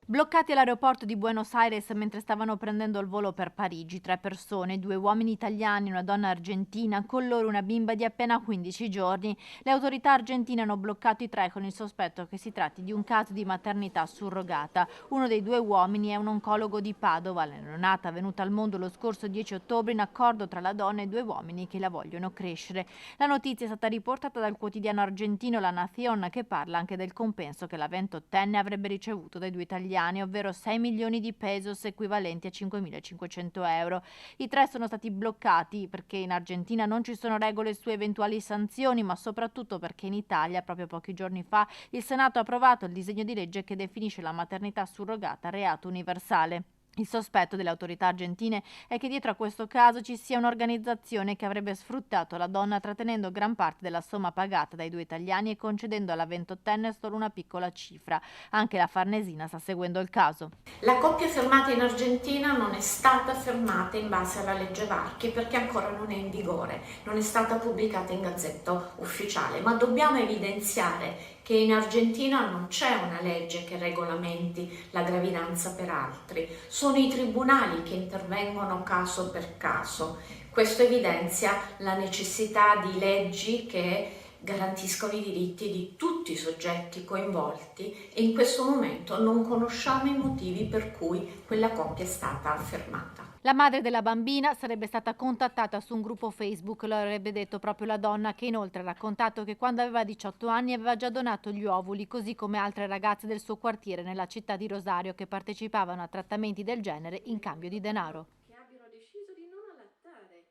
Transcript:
Bloccati all'aeroporto di Buenos Aires mentre stavano prendendo il volo per Parigi, 3 persone, 2 uomini italiani e una donna argentina, con loro una bimba di appena 15 giorni. Le autorità argentine hanno bloccato i 3 con il sospetto che si tratti di un caso di maternità surrogata. Uno dei 2 uomini è un oncologo di Padova, la neonata venuta al mondo lo scorso 10 ottobre in accordo tra la donna e 2 uomini che la vogliono crescere. La notizia è stata riportata dal quotidiano argentino La Nación, che parla anche del compenso che la 28enne avrebbe ricevuto dai 2 italiani, ovvero 6 milioni di pesos equivalenti a 5.500 euro. I 3 sono stati bloccati perché in Argentina non ci sono regole su eventuali sanzioni, ma soprattutto perché in Italia, proprio pochi giorni fa, il Senato ha approvato il disegno di legge che definisce la maternità surrogata reato universale. Il sospetto delle autorità argentine è che dietro a questo caso ci sia un'organizzazione che avrebbe sfruttato la donna trattenendo gran parte della somma pagata dai 2 italiani e concedendo alla 28enne solo una piccola cifra. Anche la Farnesina sta seguendo il caso. La coppia fermata in Argentina non è stata fermata in base alla legge Varchi perché ancora non è in vigore, non è stata pubblicata in Gazzetta Ufficiale, ma dobbiamo evidenziare che in Argentina non c'è una legge che regolamenti la gravidanza per altri, sono i tribunali che intervengono caso per caso. Questo evidenzia la necessità di leggi che garantiscono i diritti di tutti i soggetti coinvolti e in questo momento non conosciamo i motivi per cui quella coppia è stata fermata. La madre della bambina sarebbe stata contattata su un gruppo Facebook, lo avrebbe detto proprio la donna, che inoltre ha raccontato che quando aveva 18 anni aveva già donato gli ovuli, così come altre ragazze del suo quartiere nella città di Rosario che partecipavano a trattamenti del genere in cambio di denaro.